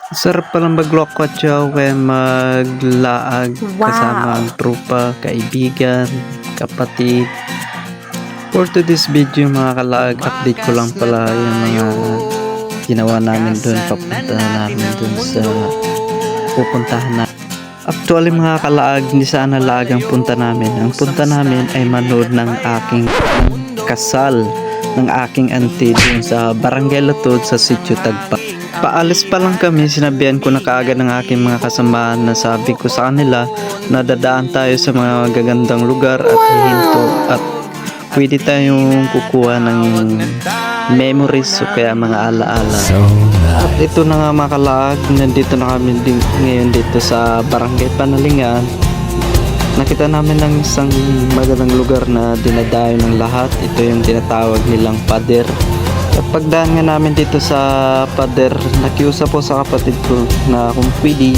Sarap palang maglokotsaw kaya maglaag kasama ang trupa, kaibigan, kapatid. For today's video mga kalaag, update ko lang pala yung mga ginawa namin doon, papunta namin doon sa pupuntahan na. Actually mga kalaag, hindi sana laag ang punta namin. Ang punta namin ay manood ng aking kasal ng aking auntie doon sa Barangay Latod sa Sitio Tagpa. Paalis pa lang kami, sinabihan ko na kaagad ng aking mga kasamahan na sabi ko sa kanila na dadaan tayo sa mga gagandang lugar at hihinto at pwede tayong kukuha ng memories o kaya mga alaala. At ito na nga mga kalaag, nandito na kami ngayon dito sa Barangay Panalingan. Nakita namin ng isang magandang lugar na dinadayo ng lahat. Ito yung tinatawag nilang pader. At pagdaan nga namin dito sa pader, nakiusap po sa kapatid ko na kung pwede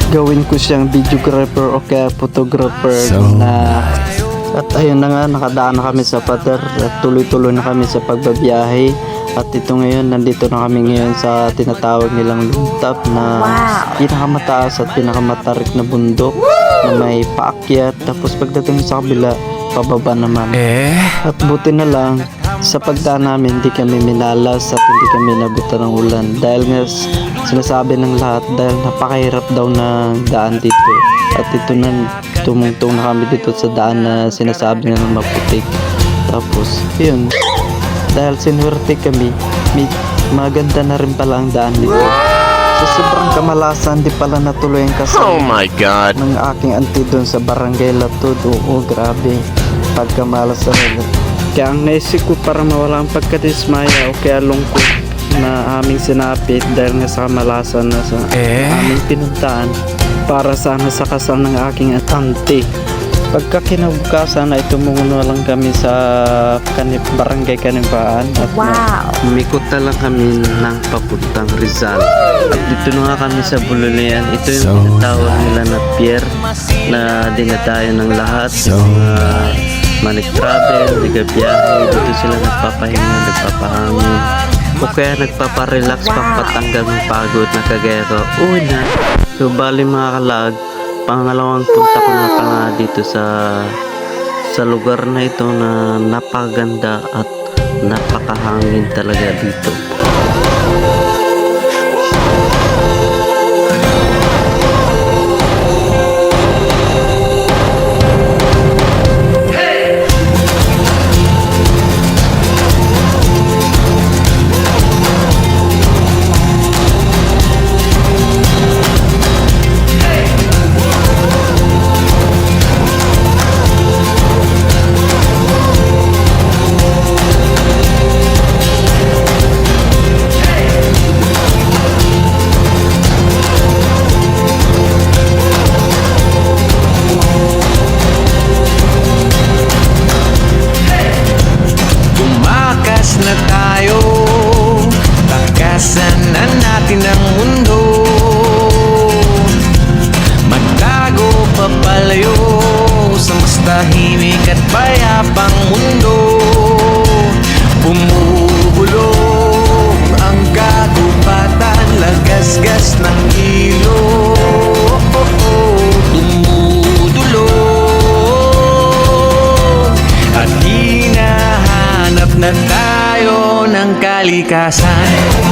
gawin ko siyang videographer o kaya photographer na. At ayun na nga, nakadaan na kami sa pader at tuloy-tuloy na kami sa pagbabiyahe. At ito ngayon, nandito na kami ngayon sa tinatawag nilang luntap na pinakamataas at pinakamatarik na bundok na may paakyat, tapos pagdating sa kabila, pababa naman. At buti na lang, sa pagdaan namin, hindi kami minalas at hindi kami nabutan ng ulan. Dahil nga sinasabi ng lahat, dahil napakahirap daw na daan dito. At ito na, tumungtong na kami dito sa daan na sinasabi ng maputik. Tapos, yun. Dahil sinuwerte kami, maganda na rin pala ang daan dito. Sa sobrang kamalasan, di pala natuloy ang kasal ng aking auntie doon sa Barangay Latod. Oo, grabe. Pagkamalas na rin. Kaya ang naisip ko para mawala ang pagkadismaya o kaya lungkot na aming sinapit dahil nga sa kamalasan na sa aming pinuntaan para sana sa kasal ng aking auntie. Pagka kinabukasan ay tumuno lang kami sa Barangay Kanimbaan at umikot na lang kami ng papuntang Rizal. At dito na nga kami sa Bululian. Ito yung tinatawag nila na pier na dinadayo ng lahat. Manig-travel, nagabiyahe, dito sila nagpapahinga, nagpapahangin o kaya nagpaparelax, pampatanggal ng pagod na kagaya ko. Una, so bali mga kalag, pangalawang punta ko na pa nga dito sa lugar na ito na napaganda at napakahangin talaga dito. Na tayo, takasan na natin ang mundo, magtago papalayo sa mas tahimik at payapang mundo. Bumubulong ang kagubatan, lagasgas ng ilog, tumutulong at hinahanap na tayo ng kalikasan.